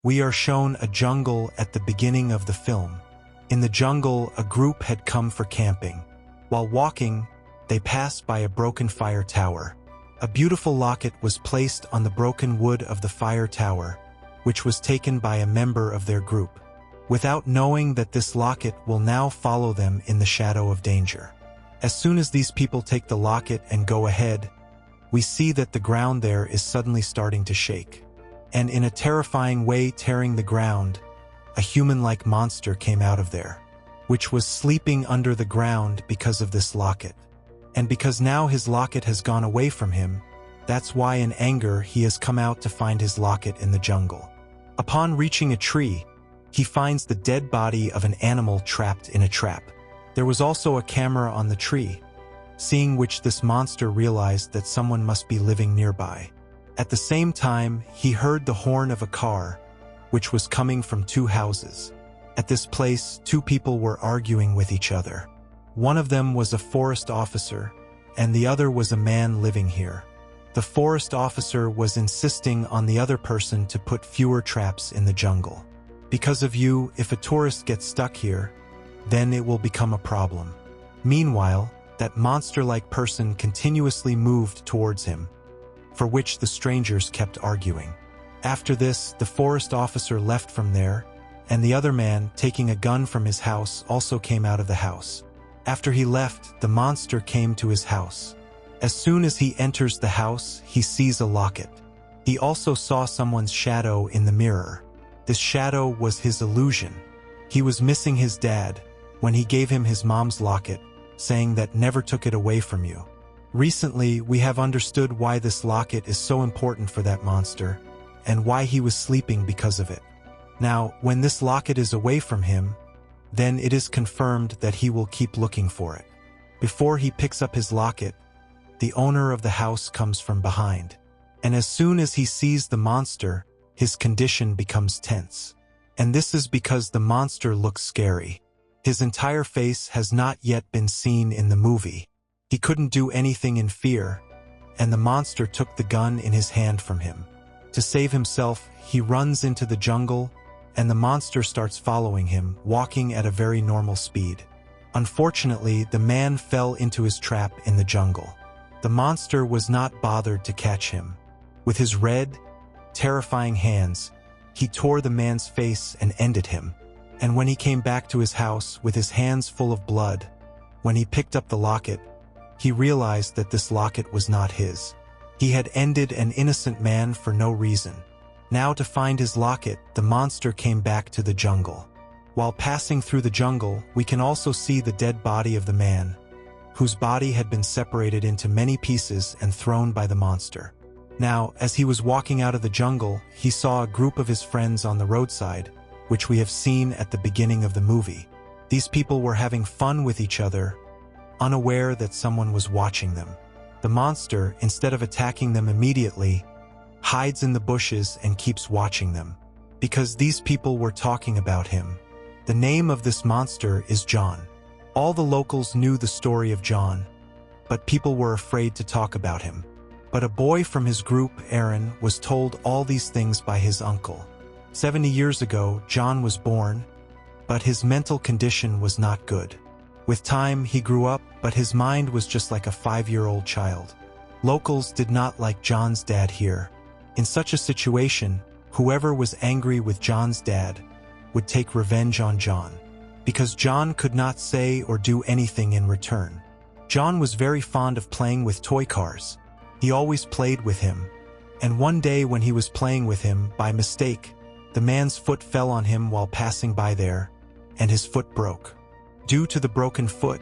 We are shown a jungle at the beginning of the film. In the jungle, a group had come for camping. While walking, they passed by a broken fire tower. A beautiful locket was placed on the broken wood of the fire tower, which was taken by a member of their group, without knowing that this locket will now follow them in the shadow of danger. As soon as these people take the locket and go ahead, we see that the ground there is suddenly starting to shake. And in a terrifying way tearing the ground, a human-like monster came out of there, which was sleeping under the ground because of this locket. And because now his locket has gone away from him, that's why in anger he has come out to find his locket in the jungle. Upon reaching a tree, he finds the dead body of an animal trapped in a trap. There was also a camera on the tree, seeing which this monster realized that someone must be living nearby. At the same time, he heard the horn of a car, which was coming from two houses. At this place, two people were arguing with each other. One of them was a forest officer, and the other was a man living here. The forest officer was insisting on the other person to put fewer traps in the jungle. Because of you, if a tourist gets stuck here, then it will become a problem. Meanwhile, that monster-like person continuously moved towards him, for which the strangers kept arguing. After this, the forest officer left from there, and the other man, taking a gun from his house, also came out of the house. After he left, the monster came to his house. As soon as he enters the house, he sees a locket. He also saw someone's shadow in the mirror. This shadow was his illusion. He was missing his dad when he gave him his mom's locket, saying that never took it away from you. Recently, we have understood why this locket is so important for that monster, and why he was sleeping because of it. Now, when this locket is away from him, then it is confirmed that he will keep looking for it. Before he picks up his locket, the owner of the house comes from behind, and as soon as he sees the monster, his condition becomes tense. And this is because the monster looks scary. His entire face has not yet been seen in the movie. He couldn't do anything in fear, and the monster took the gun in his hand from him. To save himself, he runs into the jungle, and the monster starts following him, walking at a very normal speed. Unfortunately, the man fell into his trap in the jungle. The monster was not bothered to catch him. With his red, terrifying hands, he tore the man's face and ended him. And when he came back to his house with his hands full of blood, when he picked up the locket, he realized that this locket was not his. He had ended an innocent man for no reason. Now to find his locket, the monster came back to the jungle. While passing through the jungle, we can also see the dead body of the man, whose body had been separated into many pieces and thrown by the monster. Now, as he was walking out of the jungle, he saw a group of his friends on the roadside, which we have seen at the beginning of the movie. These people were having fun with each other, unaware that someone was watching them. The monster, instead of attacking them immediately, hides in the bushes and keeps watching them, because these people were talking about him. The name of this monster is John. All the locals knew the story of John, but people were afraid to talk about him. But a boy from his group, Aaron, was told all these things by his uncle. 70 years ago, John was born, but his mental condition was not good. With time, he grew up, but his mind was just like a 5-year-old child. Locals did not like John's dad here. In such a situation, whoever was angry with John's dad would take revenge on John, because John could not say or do anything in return. John was very fond of playing with toy cars. He always played with him, and one day when he was playing with him, by mistake, the man's foot fell on him while passing by there, and his foot broke. Due to the broken foot,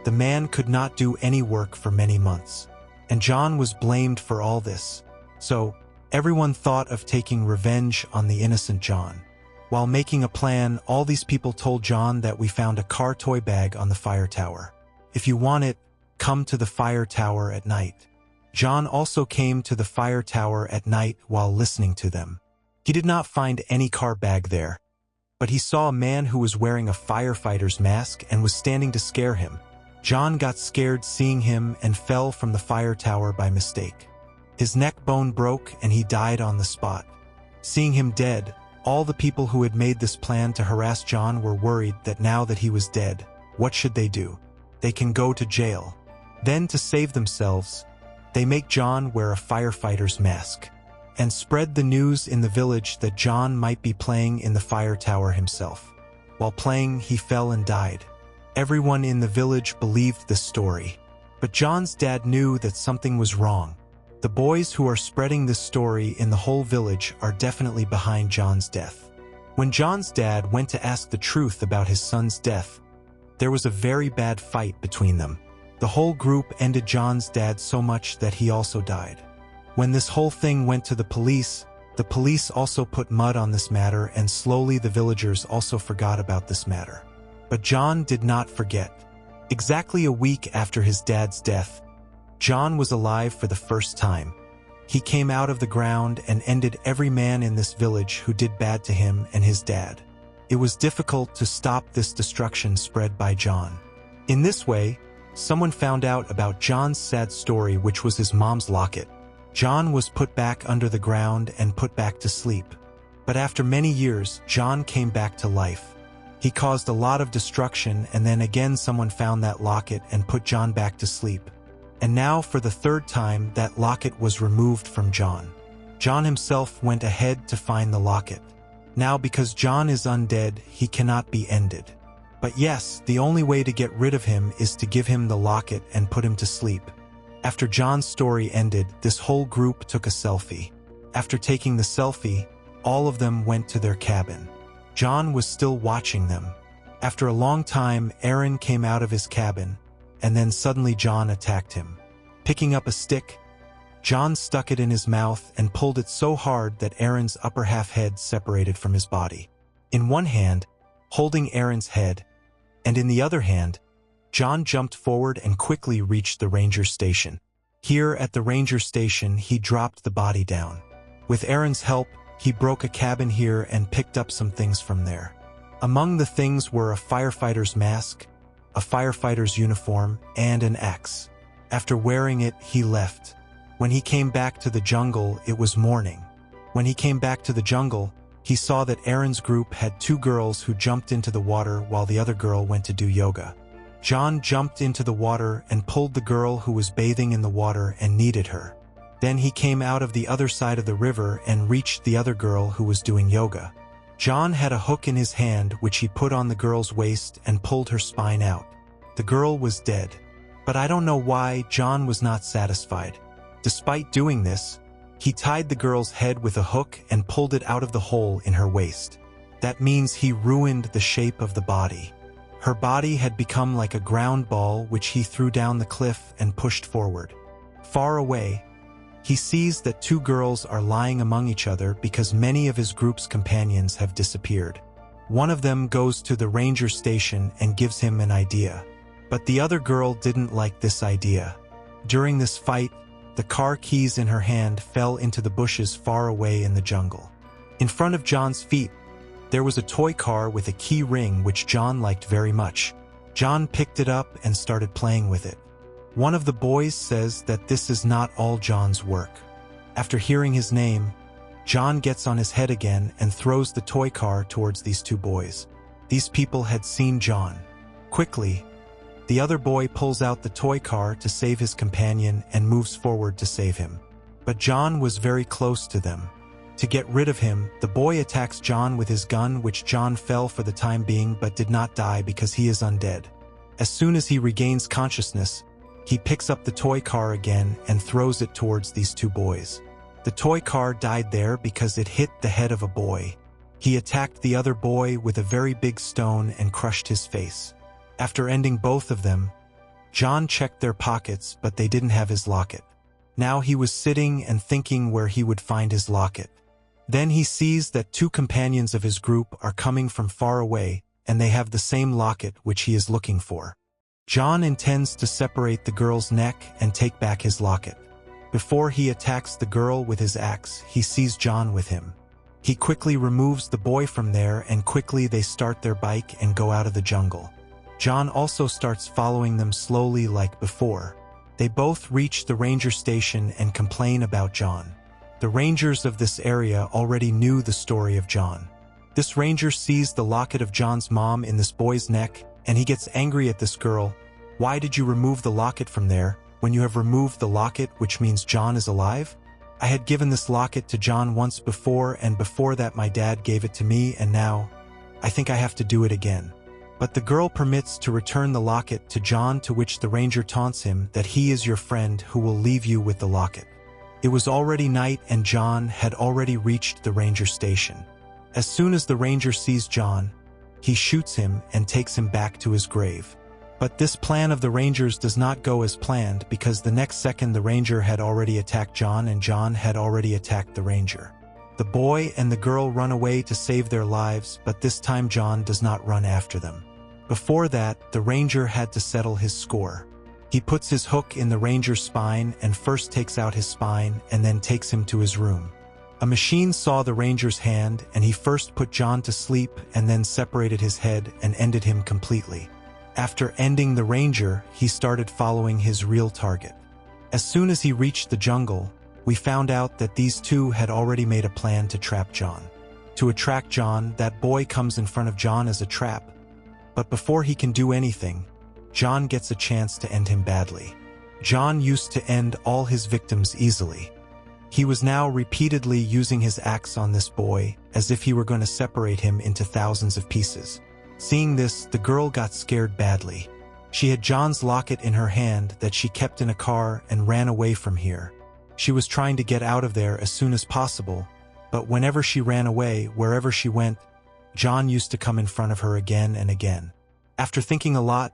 the man could not do any work for many months, and John was blamed for all this. So, everyone thought of taking revenge on the innocent John. While making a plan, all these people told John that we found a car toy bag on the fire tower. If you want it, come to the fire tower at night. John also came to the fire tower at night while listening to them. He did not find any car bag there, but he saw a man who was wearing a firefighter's mask and was standing to scare him. John got scared seeing him and fell from the fire tower by mistake. His neck bone broke and he died on the spot. Seeing him dead, All the people who had made this plan to harass John were worried that now that he was dead, what should they do? They can go to jail. Then, to save themselves, they make John wear a firefighter's mask and spread the news in the village that John might be playing in the fire tower himself. While playing, he fell and died. Everyone in the village believed this story. But John's dad knew that something was wrong. The boys who are spreading this story in the whole village are definitely behind John's death. When John's dad went to ask the truth about his son's death, there was a very bad fight between them. The whole group ended John's dad so much that he also died. When this whole thing went to the police also put mud on this matter, and slowly the villagers also forgot about this matter. But John did not forget. Exactly a week after his dad's death, John was alive for the first time. He came out of the ground and ended every man in this village who did bad to him and his dad. It was difficult to stop this destruction spread by John. In this way, someone found out about John's sad story, which was his mom's locket. John was put back under the ground and put back to sleep. But after many years, John came back to life. He caused a lot of destruction, and then again someone found that locket and put John back to sleep. And now, for the third time, that locket was removed from John. John himself went ahead to find the locket. Now, because John is undead, he cannot be ended. But yes, the only way to get rid of him is to give him the locket and put him to sleep. After John's story ended, this whole group took a selfie. After taking the selfie, all of them went to their cabin. John was still watching them. After a long time, Aaron came out of his cabin, and then suddenly John attacked him. Picking up a stick, John stuck it in his mouth and pulled it so hard that Aaron's upper half head separated from his body. In one hand, holding Aaron's head, and in the other hand, John jumped forward and quickly reached the ranger station. Here at the ranger station, he dropped the body down. With Aaron's help, he broke a cabin here and picked up some things from there. Among the things were a firefighter's mask, a firefighter's uniform, and an axe. After wearing it, he left. When he came back to the jungle, it was morning. When he came back to the jungle, he saw that Aaron's group had two girls who jumped into the water while the other girl went to do yoga. John jumped into the water and pulled the girl who was bathing in the water and needed her. Then he came out of the other side of the river and reached the other girl who was doing yoga. John had a hook in his hand which he put on the girl's waist and pulled her spine out. The girl was dead. But I don't know why John was not satisfied. Despite doing this, he tied the girl's head with a hook and pulled it out of the hole in her waist. That means he ruined the shape of the body. Her body had become like a ground ball which he threw down the cliff and pushed forward. Far away, he sees that two girls are lying among each other because many of his group's companions have disappeared. One of them goes to the ranger station and gives him an idea. But the other girl didn't like this idea. During this fight, the car keys in her hand fell into the bushes far away in the jungle. In front of John's feet, there was a toy car with a key ring which John liked very much. John picked it up and started playing with it. One of the boys says that this is not all John's work. After hearing his name, John gets on his head again and throws the toy car towards these two boys. These people had seen John. Quickly, the other boy pulls out the toy car to save his companion and moves forward to save him. But John was very close to them. To get rid of him, the boy attacks John with his gun, which John fell for the time being but did not die because he is undead. As soon as he regains consciousness, he picks up the toy car again and throws it towards these two boys. The toy car died there because it hit the head of a boy. He attacked the other boy with a very big stone and crushed his face. After ending both of them, John checked their pockets, but they didn't have his locket. Now he was sitting and thinking where he would find his locket. Then he sees that two companions of his group are coming from far away, and they have the same locket which he is looking for. John intends to separate the girl's neck and take back his locket. Before he attacks the girl with his axe, he sees John with him. He quickly removes the boy from there, and quickly they start their bike and go out of the jungle. John also starts following them slowly like before. They both reach the ranger station and complain about John. The rangers of this area already knew the story of John. This ranger sees the locket of John's mom in this boy's neck, and he gets angry at this girl. Why did you remove the locket from there, when you have removed the locket, which means John is alive? I had given this locket to John once before, and before that my dad gave it to me, and now I think I have to do it again. But the girl permits to return the locket to John, to which the ranger taunts him that he is your friend who will leave you with the locket. It was already night, and John had already reached the ranger station. As soon as the ranger sees John, he shoots him and takes him back to his grave. But this plan of the rangers does not go as planned, because the next second the ranger had already attacked John, and John had already attacked the ranger. The boy and the girl run away to save their lives, but this time John does not run after them. Before that, the ranger had to settle his score. He puts his hook in the ranger's spine and first takes out his spine and then takes him to his room. A machine saw the ranger's hand, and he first put John to sleep and then separated his head and ended him completely. After ending the ranger, he started following his real target. As soon as he reached the jungle, we found out that these two had already made a plan to trap John. To attract John, that boy comes in front of John as a trap. But before he can do anything, John gets a chance to end him badly. John used to end all his victims easily. He was now repeatedly using his axe on this boy, as if he were going to separate him into thousands of pieces. Seeing this, the girl got scared badly. She had John's locket in her hand that she kept in a car and ran away from here. She was trying to get out of there as soon as possible, but whenever she ran away, wherever she went, John used to come in front of her again and again. After thinking a lot,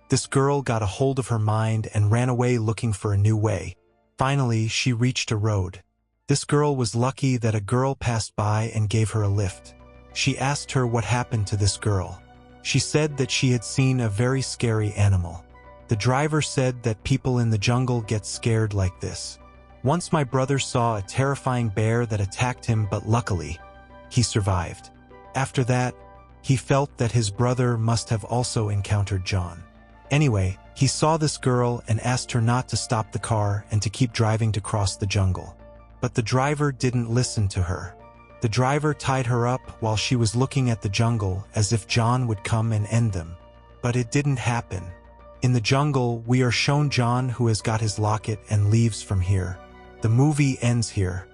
this girl got a hold of her mind and ran away looking for a new way. Finally, she reached a road. This girl was lucky that a girl passed by and gave her a lift. She asked her what happened to this girl. She said that she had seen a very scary animal. The driver said that people in the jungle get scared like this. Once my brother saw a terrifying bear that attacked him, but luckily, he survived. After that, he felt that his brother must have also encountered John. Anyway, he saw this girl and asked her not to stop the car and to keep driving to cross the jungle. But the driver didn't listen to her. The driver tied her up while she was looking at the jungle as if John would come and end them. But it didn't happen. In the jungle, we are shown John who has got his locket and leaves from here. The movie ends here.